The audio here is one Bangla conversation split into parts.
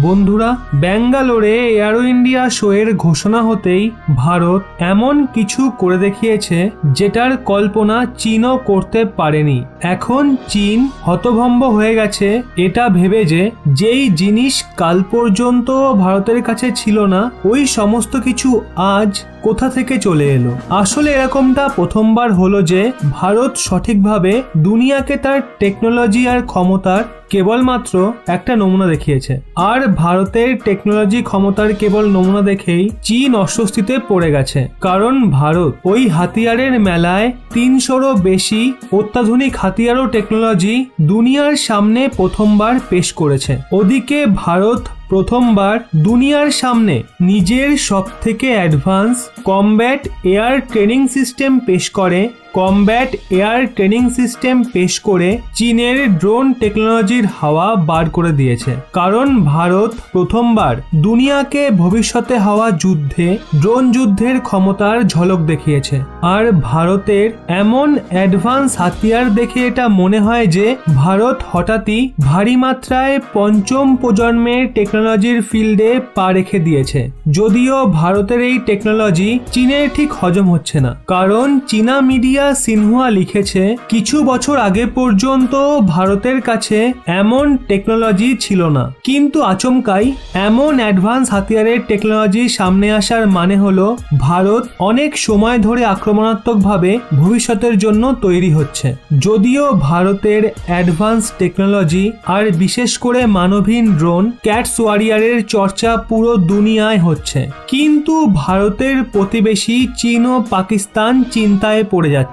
বন্ধুরা, ব্যাঙ্গালোরে এয়ারো ইন্ডিয়া শোয়ের ঘোষণা হতেই ভারত এমন কিছু করে দেখিয়েছে যেটার কল্পনা চীনও করতে পারেনি। এখন চীন হতভম্ব হয়ে গেছে এটা ভেবে যে যেই জিনিস কাল পর্যন্ত ভারতের কাছে ছিল না ওই সমস্ত কিছু আজ কোথা থেকে চলে এলো। আসলে এরকমটা প্রথমবার হলো যে ভারত সঠিকভাবে দুনিয়াকে তার টেকনোলজি আর ক্ষমতার কেবলমাত্র একটা নমুনা দেখিয়েছে। আর ভারতের টেকনোলজি ক্ষমতার কেবল নমুনা দেখেই চীন অস্বস্তিতে পড়ে গেছে, কারণ ভারত ওই হাতিয়ারের মেলায় 300রও বেশি অত্যাধুনিক হাতিয়ার ও টেকনোলজি দুনিয়ার সামনে প্রথমবার পেশ করেছে। ওদিকে ভারত প্রথমবার দুনিয়ার সামনে নিজের সবথেকে advance combat air training system পেশ করে। কমব্যাট এয়ার ট্রেনিং সিস্টেম পেশ করে চীনের ড্রোন টেকনোলজির হাওয়া বার করে দিয়েছে, কারণ ভারত প্রথমবার দুনিয়াকে ভবিষ্যতে হওয়া যুদ্ধে ড্রোন যুদ্ধের ক্ষমতার ঝলক দেখিয়েছে। আর ভারতের এমন অ্যাডভান্স হাতিয়ার দেখে এটা মনে হয় যে ভারত হঠাৎই ভারী মাত্রায় পঞ্চম প্রজন্মের টেকনোলজির ফিল্ডে পা রেখে দিয়েছে। যদিও ভারতের এই টেকনোলজি চীনের ঠিক হজম হচ্ছে না, কারণ চীনা মিডিয়া সিনহুয়া লিখেছে কিছু বছর আগে পর্যন্ত ভারতের কাছে এমন টেকনোলজি ছিল না, কিন্তু আচমকাই এমন অ্যাডভান্স হাতিয়ারের টেকনোলজি সামনে আসার মানে হলো ভারত অনেক সময় ধরে আক্রমণাত্মকভাবে ভবিষ্যতের জন্য তৈরি হচ্ছে। যদিও ভারতের অ্যাডভান্স টেকনোলজি আর বিশেষ করে মানবহীন ড্রোন ক্যাটস ওয়ারিয়ারের চর্চা পুরো দুনিয়ায় হচ্ছে, কিন্তু ভারতের প্রতিবেশী চীন ও পাকিস্তান চিন্তায় পড়ে যাচ্ছে।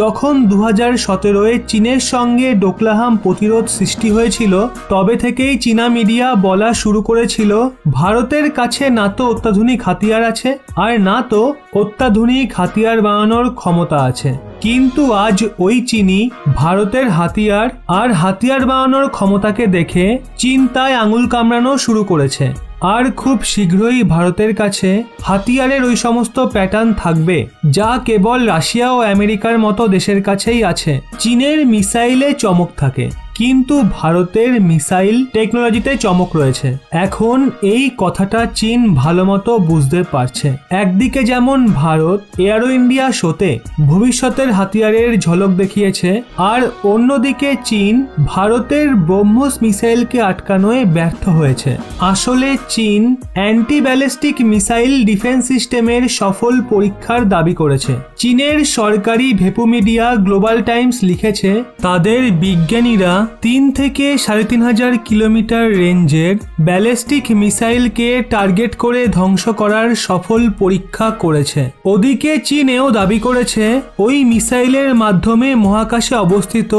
যখন 2017-এ চীনের সঙ্গে ডোকলাহাম প্রতিরোধ সৃষ্টি হয়েছিল তবে থেকেই চীনা মিডিয়া বলা শুরু করেছিল ভারতের কাছে না তো অত্যাধুনিক হাতিয়ার আছে আর না তো অত্যাধুনিক হাতিয়ার বানানোর ক্ষমতা আছে। কিন্তু আজ ওই চীনই ভারতের হাতিয়ার আর হাতিয়ার বানানোর ক্ষমতাকে দেখে চিন্তায় আঙুল কামড়ানো শুরু করেছে। আর খুব শীঘ্রই ভারতের কাছে হাতিয়ারের ওই সমস্ত প্যাটার্ন থাকবে যা কেবল রাশিয়া ও আমেরিকার মতো দেশের কাছেই আছে। চীনের মিসাইলে চমক থাকে, কিন্তু ভারতের মিসাইল টেকনোলজিতে চমক রয়েছে। এখন এই কথাটা চীন ভালোমতো বুঝতে পারছে। একদিকে যেমন ভারত এয়ারো ইন্ডিয়া শোতে ভবিষ্যতের হাতিয়ারের ঝলক দেখিয়েছে, আর অন্যদিকে চীন ভারতের ব্রহ্মোস মিসাইলকে আটকানোয় ব্যর্থ হয়েছে। আসলে চীন অ্যান্টি ব্যালিস্টিক মিসাইল ডিফেন্স সিস্টেমের সফল পরীক্ষার দাবি করেছে। চীনের সরকারি ভেপু মিডিয়া গ্লোবাল টাইমস লিখেছে তাদের বিজ্ঞানীরা 3 থেকে 3,500 কিলোমিটার রেঞ্জের ব্যালিস্টিক মিসাইলকে টার্গেট করে ধ্বংস করার সফল পরীক্ষা করেছে। ওদিকে চীনেও দাবি করেছে ওই মিসাইলের মাধ্যমে মহাকাশে অবস্থিত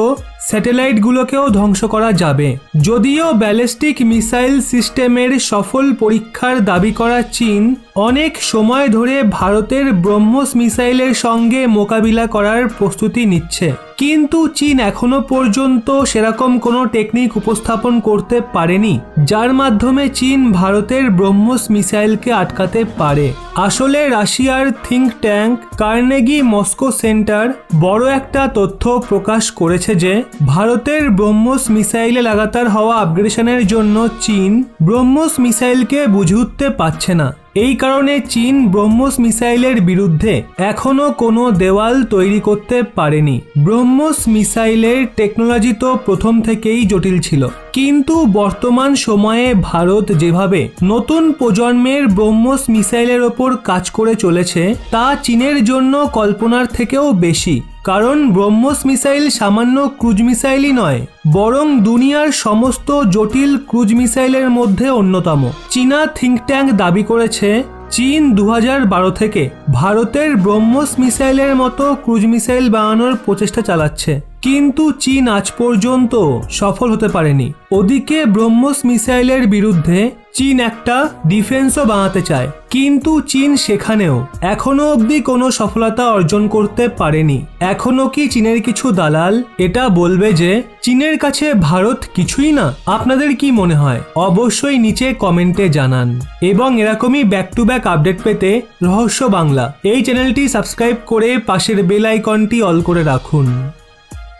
স্যাটেলাইটগুলোকেও ধ্বংস করা যাবে। যদিও ব্যালিস্টিক মিসাইল সিস্টেমের সফল পরীক্ষার দাবি করা চীন অনেক সময় ধরে ভারতের ব্রহ্মোস মিসাইলের সঙ্গে মোকাবিলা করার প্রস্তুতি নিচ্ছে, কিন্তু চীন এখনো পর্যন্ত সেরকম কোনো টেকনিক উপস্থাপন করতে পারেনি যার মাধ্যমে চীন ভারতের ব্রহ্মোস মিসাইলকে আটকাতে পারে। আসলে রাশিয়ার think tank Carnegie Moscow centre বড় একটা তথ্য প্রকাশ করেছে যে ভারতের ব্রহ্মোস মিসাইলে লাগাতার হওয়া আপগ্রেডেশনের জন্য চীন ব্রহ্মোস মিসাইলকে বুঝে উঠতে পারছে না। এই কারণে চীন ব্রহ্মোস মিসাইলের বিরুদ্ধে এখনো কোনো দেওয়াল তৈরি করতে পারেনি। ব্রহ্মোস মিসাইলের টেকনোলজি তো প্রথম থেকেই জটিল ছিল, কিন্তু বর্তমান সময়ে ভারত যেভাবে নতুন প্রজন্মের ব্রহ্মোস মিসাইলের ওপর কাজ করে চলেছে তা চীনের জন্য কল্পনার থেকেও বেশি। কারণ ব্রহ্মোস মিসাইল সামান্য ক্রুজ মিসাইলই নয়, বরং দুনিয়ার সমস্ত জটিল ক্রুজ মিসাইলের মধ্যে অন্যতম। চীনা থিঙ্ক ট্যাঙ্ক দাবি করেছে চীন 2012 থেকে ভারতের ব্রহ্মোস মিসাইলের মতো ক্রুজ মিসাইল বানানোর প্রচেষ্টা চালাচ্ছে, কিন্তু চীন আজ পর্যন্ত সফল হতে পারেনি। ওদিকে ব্রহ্মোস মিসাইলের বিরুদ্ধে চীন একটা ডিফেন্সও বানাতে চায়, কিন্তু চীন সেখানেও এখনো অবধি কোনো সফলতা অর্জন করতে পারেনি। এখনো কি চীনের কিছু দালাল এটা বলবে যে চীনের কাছে ভারত কিছুই না? আপনাদের কি মনে হয়? অবশ্যই নিচে কমেন্টে জানান। এবং এরকমই ব্যাক টু ব্যাক আপডেট পেতে রহস্য বাংলা এই চ্যানেলটি সাবস্ক্রাইব করে পাশের বেল আইকনটি অল করে রাখুন।